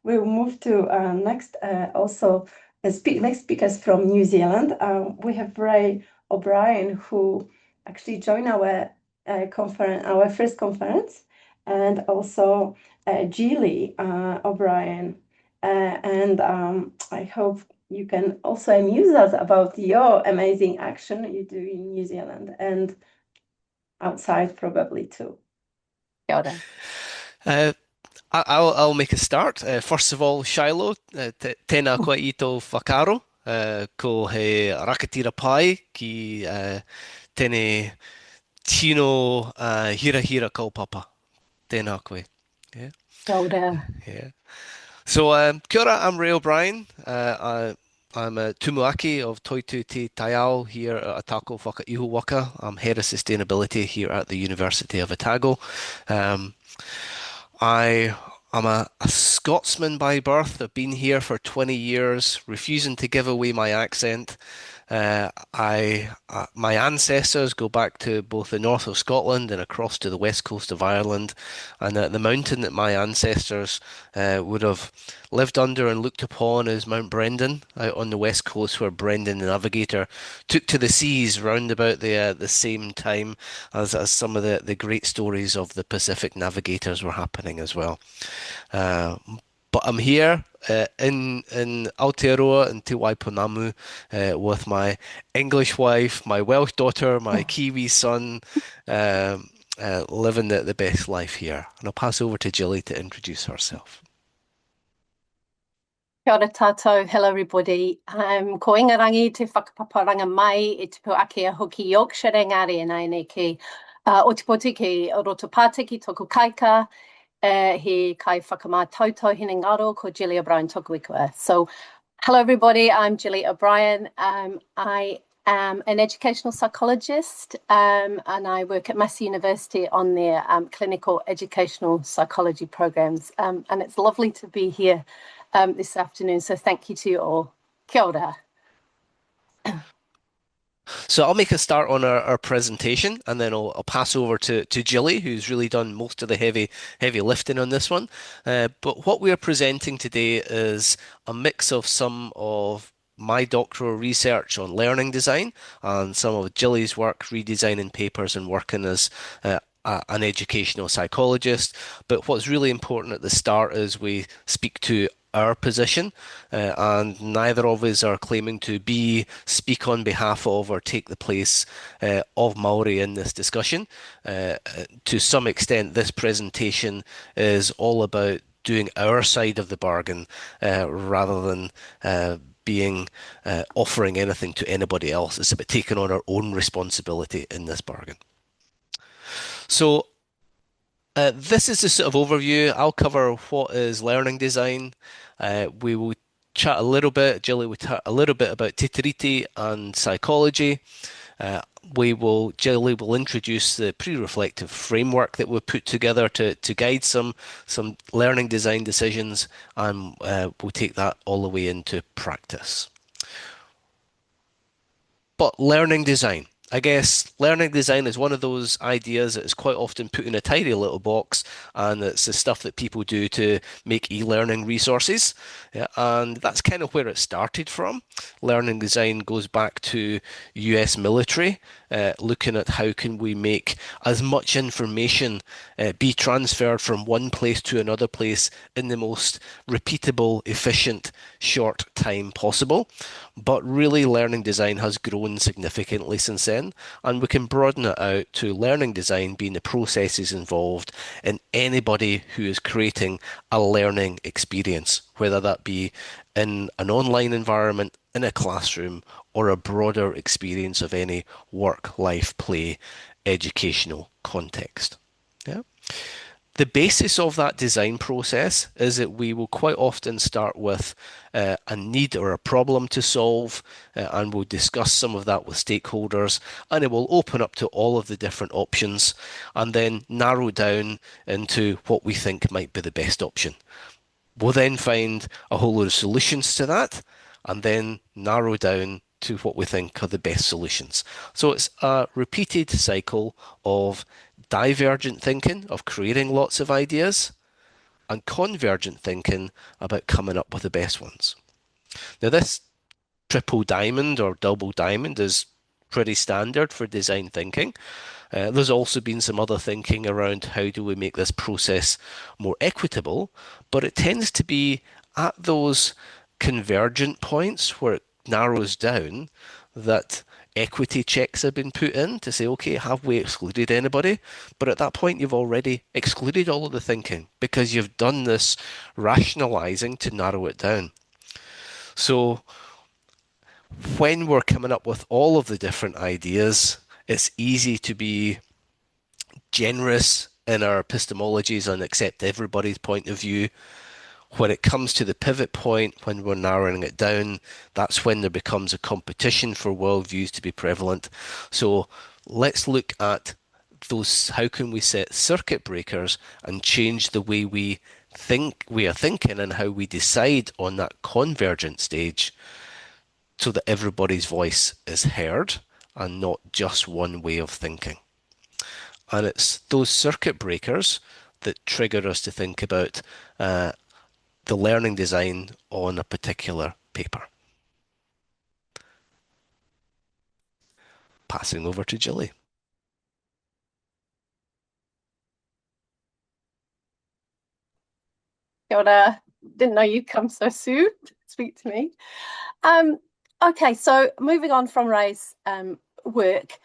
we'll move to next next speakers from New Zealand. We have Ray O'Brien, who actually joined our conference, our first conference, and also Julie O'Brien. And I hope you can also amuse us about your amazing action you do in New Zealand and outside probably too. Kia ora. I'll make a start. First of all, Shiloh, tēnā koe i tō whakaro, ko he rakatira pai ki tēnei tino hira hira kaupapa. Tēnā koe. Yeah. Kia ora. Yeah. So, kia ora, I'm Ray O'Brien. I'm a tumuaki of Toitu Te Taiao here at Atako Whakaiho Waka. I'm head of sustainability here at the University of Otago. I am a Scotsman by birth. I've been here for 20 years, refusing to give away my accent. My ancestors go back to both the north of Scotland and across to the west coast of Ireland, and the mountain that my ancestors would have lived under and looked upon is Mount Brendan out on the west coast, where Brendan the Navigator took to the seas round about the same time as some of the great stories of the Pacific navigators were happening as well. But I'm here in Aotearoa in Te Waipunamu with my English wife, my Welsh daughter, my Kiwi son, living the best life here. And I'll pass over to Jilly to introduce herself. Kia ora tātou. Hello, everybody. Ko ingarangi te whakapaparanga mai e te Puakea hoki Yorkshire, engari e nei nei ki Otipoti ki Rotopate ki toku kaika. He kai whakamātautau hine ngaro ko Julie O'Brien toku ikua. So, hello everybody, I'm Julie O'Brien. I am an educational psychologist and I work at Massey University on their clinical educational psychology programs. And it's lovely to be here this afternoon. So thank you to you all. Kia ora. So I'll make a start on our presentation, and then I'll pass over to Jilly, who's really done most of the heavy lifting on this one. But what we are presenting today is a mix of some of my doctoral research on learning design and some of Jilly's work redesigning papers and working as an educational psychologist. But what's really important at the start is we speak to our position, and neither of us are claiming to speak on behalf of or take the place of Māori in this discussion. To some extent, this presentation is all about doing our side of the bargain rather than offering anything to anybody else. It's about taking on our own responsibility in this bargain. So this is the sort of overview. I'll cover what is learning design. We will chat a little bit, Jilly will chat a little bit about Te Tiriti and psychology. Jilly will introduce the pre-reflective framework that we've put together to guide some learning design decisions, and we'll take that all the way into practice. But learning design. I guess learning design is one of those ideas that is quite often put in a tiny little box, and it's the stuff that people do to make e-learning resources. Yeah, and that's kind of where it started from. Learning design goes back to US military, looking at how can we make as much information be transferred from one place to another place in the most repeatable, efficient, short time possible. But really, learning design has grown significantly since then, and we can broaden it out to learning design being the processes involved in anybody who is creating a learning experience, whether that be in an online environment, in a classroom, or a broader experience of any work, life, play, educational context. Yeah. The basis of that design process is that we will quite often start with a need or a problem to solve, and we'll discuss some of that with stakeholders, and it will open up to all of the different options and then narrow down into what we think might be the best option. We'll then find a whole lot of solutions to that and then narrow down to what we think are the best solutions. So it's a repeated cycle of divergent thinking, of creating lots of ideas, and convergent thinking about coming up with the best ones. Now, this triple diamond or double diamond is pretty standard for design thinking. There's also been some other thinking around how do we make this process more equitable, but it tends to be at those convergent points where it narrows down that equity checks have been put in to say, okay, have we excluded anybody? But at that point, you've already excluded all of the thinking because you've done this rationalizing to narrow it down. So when we're coming up with all of the different ideas, it's easy to be generous in our epistemologies and accept everybody's point of view. When it comes to the pivot point, when we're narrowing it down, that's when there becomes a competition for worldviews to be prevalent. So let's look at those, how can we set circuit breakers and change the way we are thinking and how we decide on that convergent stage so that everybody's voice is heard and not just one way of thinking. And it's those circuit breakers that trigger us to think about the learning design on a particular paper. Passing over to Gilly. Kia ora. Didn't know you'd come so soon to speak to me. Okay, so moving on from Ray's work,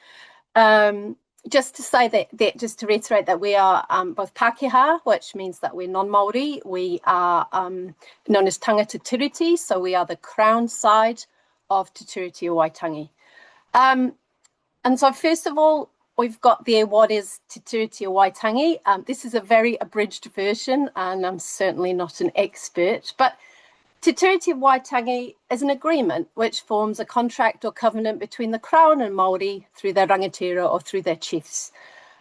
just to say that just to reiterate that we are both Pākehā, which means that we're non-Māori. We are known as Tangata Tiriti, so we are the crown side of Te Tiriti o Waitangi. And so first of all, we've got there what is Te Tiriti o Waitangi. This is a very abridged version, and I'm certainly not an expert, but Te Tiriti o Waitangi is an agreement which forms a contract or covenant between the Crown and Māori through their rangatira or through their chiefs.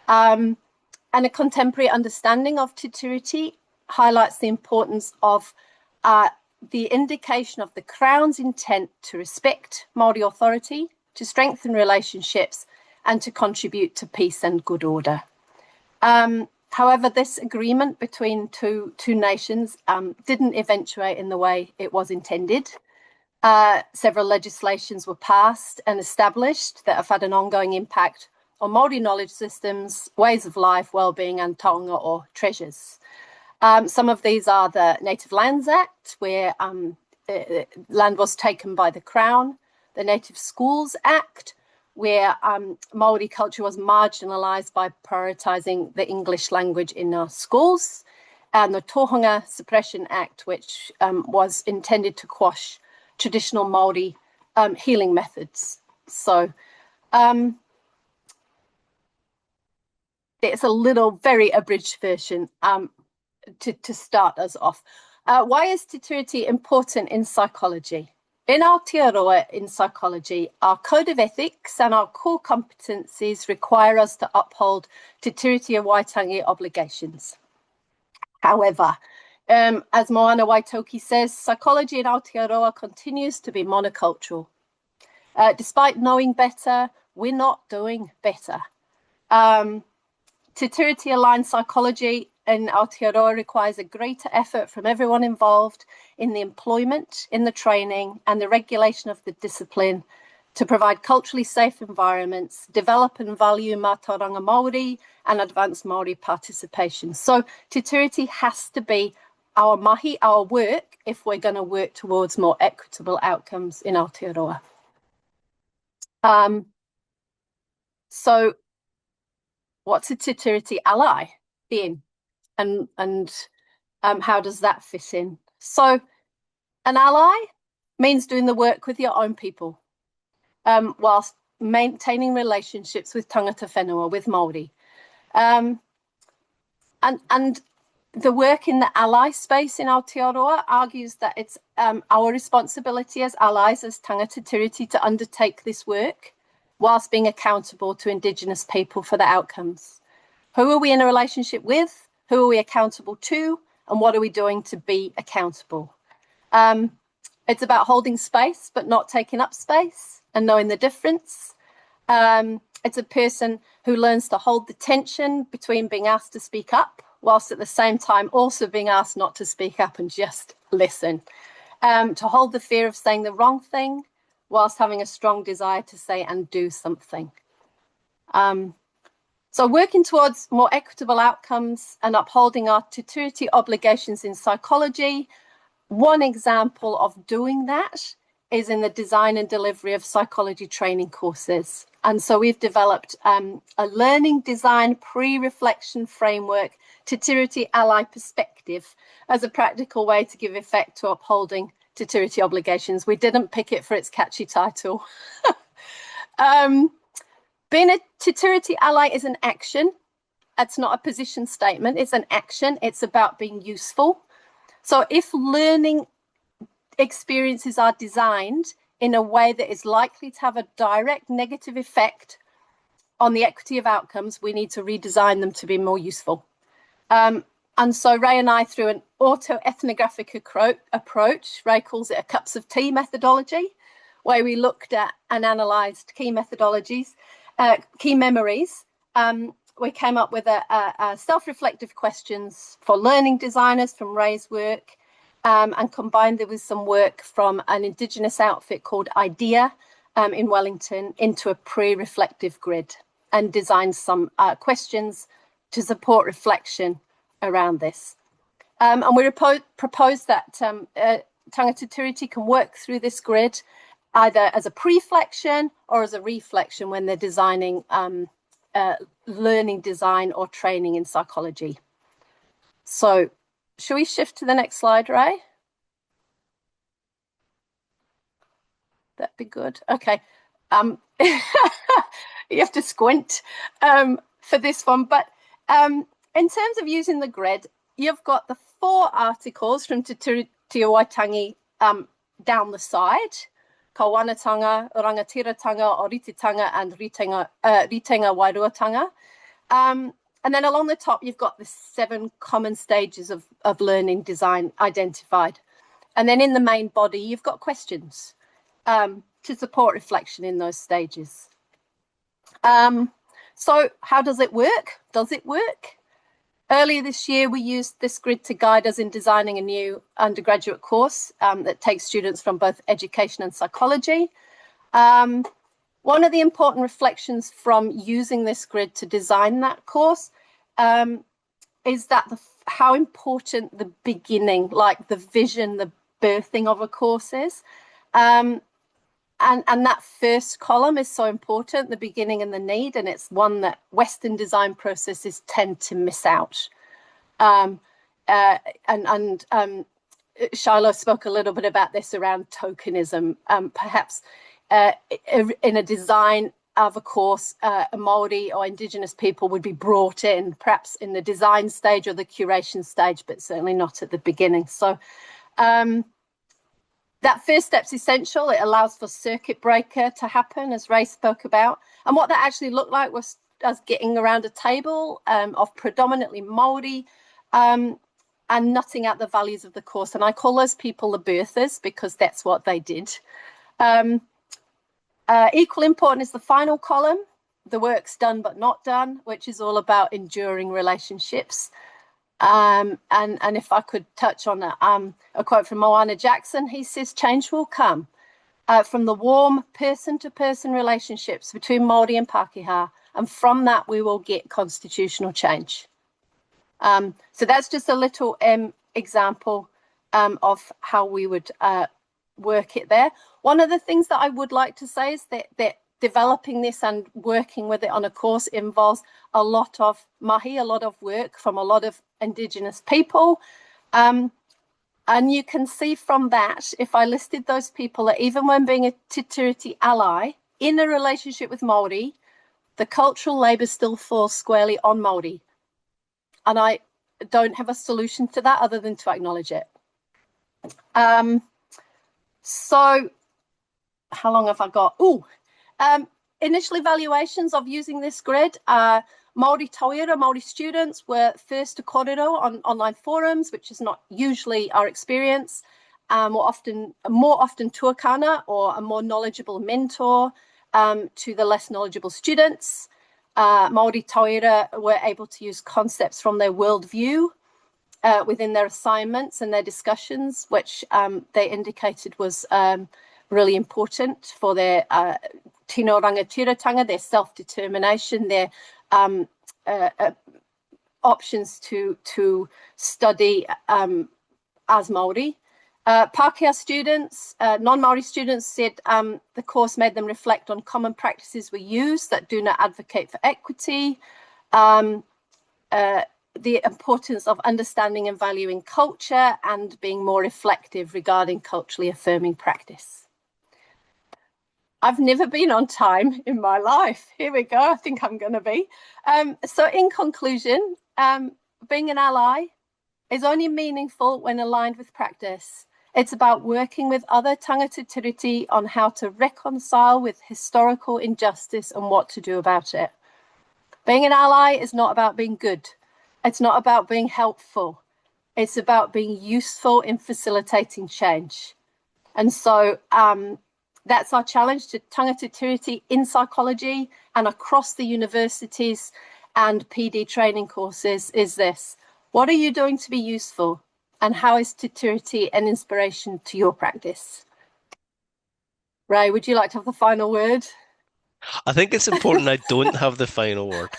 And a contemporary understanding of Te Tiriti highlights the importance of the indication of the Crown's intent to respect Māori authority, to strengthen relationships, and to contribute to peace and good order. However, this agreement between two nations didn't eventuate in the way it was intended. Several legislations were passed and established that have had an ongoing impact on Māori knowledge systems, ways of life, well-being, and taonga or treasures. Some of these are the Native Lands Act, where land was taken by the Crown, the Native Schools Act, where Māori culture was marginalised by prioritising the English language in our schools, and the Tohunga Suppression Act, which was intended to quash traditional Māori healing methods. So there's a little very abridged version to start us off. Why is Te Tiriti important in psychology? In Aotearoa in psychology, our code of ethics and our core competencies require us to uphold Te Tiriti o Waitangi obligations. However, as Moana Waitoki says, psychology in Aotearoa continues to be monocultural. Despite knowing better, we're not doing better. Te Tiriti aligned psychology in Aotearoa requires a greater effort from everyone involved in the employment, in the training, and the regulation of the discipline to provide culturally safe environments, develop and value mātauranga Māori, and advance Māori participation. So Te Tiriti has to be our mahi, our work, if we're going to work towards more equitable outcomes in Aotearoa. So what's a Te Tiriti ally then? And how does that fit in? So an ally means doing the work with your own people whilst maintaining relationships with tangata whenua, with Māori. And the work in the ally space in Aotearoa argues that it's our responsibility as allies, as tangata tiriti, to undertake this work whilst being accountable to Indigenous people for the outcomes. Who are we in a relationship with? Who are we accountable to? And what are we doing to be accountable? It's about holding space, but not taking up space and knowing the difference. It's a person who learns to hold the tension between being asked to speak up whilst at the same time also being asked not to speak up and just listen. To hold the fear of saying the wrong thing whilst having a strong desire to say and do something. So working towards more equitable outcomes and upholding our tutority obligations in psychology. One example of doing that is in the design and delivery of psychology training courses. And so we've developed a learning design pre-reflection framework, tutority ally perspective, as a practical way to give effect to upholding tutority obligations. We didn't pick it for its catchy title. Being a tutority ally is an action. It's not a position statement. It's an action. It's about being useful. So if learning experiences are designed in a way that is likely to have a direct negative effect on the equity of outcomes, we need to redesign them to be more useful. And so Ray and I, through an auto-ethnographic approach, Ray calls it a cups of tea methodology, where we looked at and analysed key methodologies, key memories. We came up with a self-reflective questions for learning designers from Ray's work, and combined it with some work from an Indigenous outfit called IDEA in Wellington into a pre-reflective grid, and designed some questions to support reflection around this. And we proposed that Tangata Tiriti can work through this grid either as a preflection or as a reflection when they're designing learning design or training in psychology. So should we shift to the next slide, Ray? That'd be good. Okay. You have to squint for this one, but in terms of using the grid, you've got the 4 articles from Te Waitangi down the side: Kawanatanga, Rangatiratanga, Orititanga, and Ritenga Wairuatanga. And then along the top, you've got the 7 common stages of learning design identified. And then in the main body, you've got questions to support reflection in those stages. So how does it work? Does it work? Earlier this year, we used this grid to guide us in designing a new undergraduate course that takes students from both education and psychology. One of the important reflections from using this grid to design that course is that how important the beginning, like the vision, the birthing of a course is. And that first column is so important, the beginning and the need, and it's one that Western design processes tend to miss out. Shiloh spoke a little bit about this around tokenism. Perhaps in a design of a course, Māori or Indigenous people would be brought in, perhaps in the design stage or the curation stage, but certainly not at the beginning. So that first step's essential. It allows for circuit breaker to happen, as Ray spoke about. And what that actually looked like was us getting around a table of predominantly Māori and nutting out the values of the course. And I call those people the birthers because that's what they did. Equally important is the final column, the work's done but not done, which is all about enduring relationships. And if I could touch on a quote from Moana Jackson, he says, change will come from the warm person-to-person relationships between Māori and Pākehā, and from that we will get constitutional change. So that's just a little example of how we would work it there. One of the things that I would like to say is that developing this and working with it on a course involves a lot of mahi, a lot of work from a lot of Indigenous people. And you can see from that, if I listed those people, that even when being a Te Tiriti ally in a relationship with Māori, the cultural labour still falls squarely on Māori. And I don't have a solution to that other than to acknowledge it. So how long have I got? Initial evaluations of using this grid. Māori tauira, Māori students were first to kōrero on online forums, which is not usually our experience. More often tuakana or a more knowledgeable mentor to the less knowledgeable students. Māori Tauira were able to use concepts from their worldview within their assignments and their discussions, which they indicated was really important for their tino rangatiratanga, their self-determination, their options to study as Māori. Pākehā students, non-Māori students said the course made them reflect on common practices we use that do not advocate for equity, the importance of understanding and valuing culture, and being more reflective regarding culturally affirming practice. I've never been on time in my life. Here we go. I think I'm going to be. So in conclusion, being an ally is only meaningful when aligned with practice. It's about working with other tangata tiriti on how to reconcile with historical injustice and what to do about it. Being an ally is not about being good. It's not about being helpful. It's about being useful in facilitating change. And so that's our challenge to tangata tiriti in psychology and across the universities and PD training courses is this. What are you doing to be useful? And how is Te Tiriti an inspiration to your practice? Ray, would you like to have the final word? I think it's important I don't have the final word,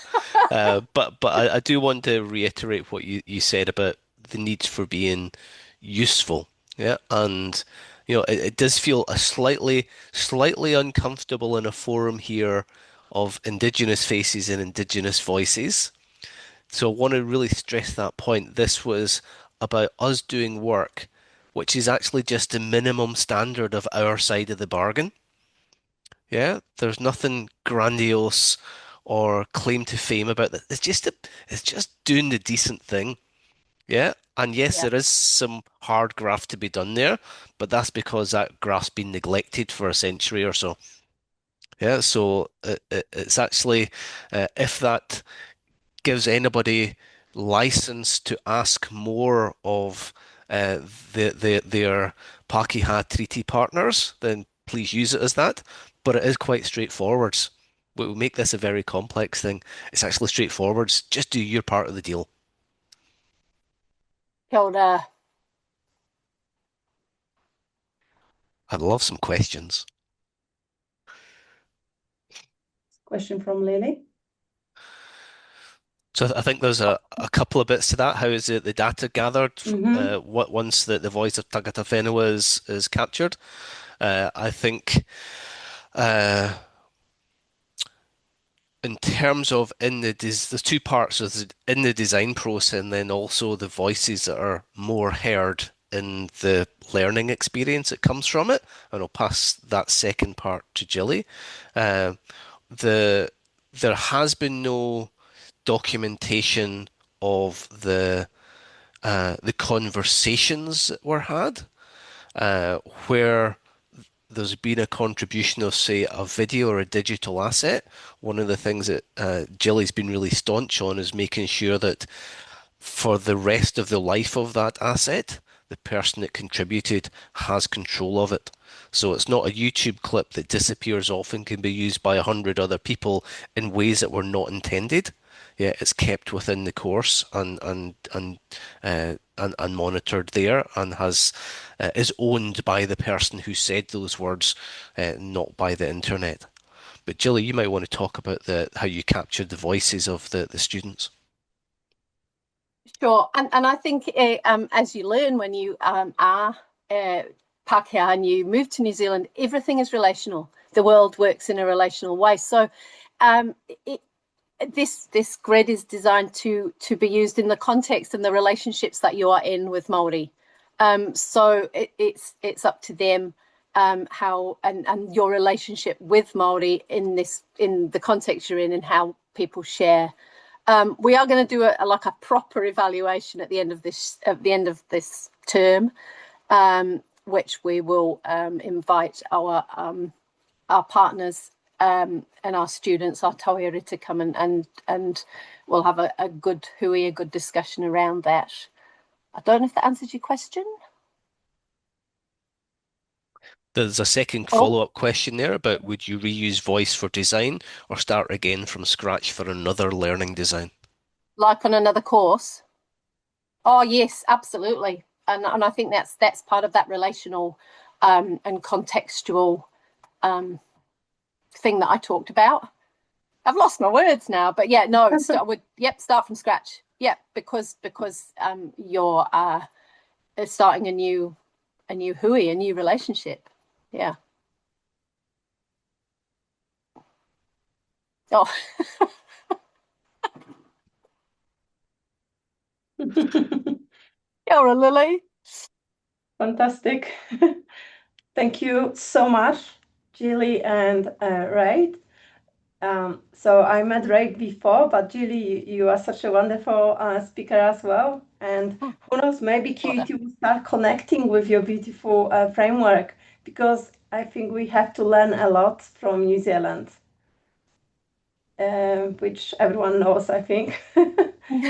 but I do want to reiterate what you said about the need for being useful. Yeah, and it does feel a slightly uncomfortable in a forum here of Indigenous faces and Indigenous voices. So I want to really stress that point. This was about us doing work, which is actually just the minimum standard of our side of the bargain. Yeah, there's nothing grandiose or claim to fame about that. It's just doing the decent thing. Yeah. And yes, Yeah. there is some hard graft to be done there, but that's because that graft's been neglected for a century or so. Yeah, so it's actually if that gives anybody license to ask more of their Pakeha treaty partners, then please use it as that. But it is quite straightforward. We will make this a very complex thing. It's actually straightforward. Just do your part of the deal. Kia ora. I'd love some questions. Question from Lily. So I think there's a couple of bits to that. How is it the data gathered once the voice of Tangata Whenua is captured? I think in terms of there's two parts. There's in the design process and then also the voices that are more heard in the learning experience that comes from it. And I'll pass that second part to Jilly. There has been no documentation of the conversations that were had, where there's been a contribution of, say, a video or a digital asset. One of the things that Jilly's been really staunch on is making sure that for the rest of the life of that asset, the person that contributed has control of it. So it's not a YouTube clip that disappears off and can be used by 100 other people in ways that were not intended. Yeah, it's kept within the course and monitored there, and is owned by the person who said those words, not by the internet. But Jilly, you might want to talk about how you captured the voices of the students. Sure, and I think as you learn when you are Pākehā and you move to New Zealand, everything is relational. The world works in a relational way. So this grid is designed to be used in the context and the relationships that you are in with Māori. So it's up to them how and your relationship with Māori in the context you're in and how people share. We are going to do a proper evaluation at the end of this term, which we will invite our partners and our students, our tauira, to come and we'll have a good discussion around that. I don't know if that answers your question. There's a second Oh, follow-up question there about would you reuse voice for design or start again from scratch for another learning design? like on another course. Oh yes, absolutely. And I think that's part of that relational and contextual thing that I talked about. I've lost my words now, but yeah, no, start from scratch. Yeah, because you're starting a new hui, a new relationship. Yeah. Oh, you're a lily. Fantastic. Thank you so much, Julie and Ray. So I met Ray before, but Julie, you are such a wonderful speaker as well. And who knows, maybe QUT will start connecting with your beautiful framework, because I think we have to learn a lot from New Zealand, which everyone knows, I think.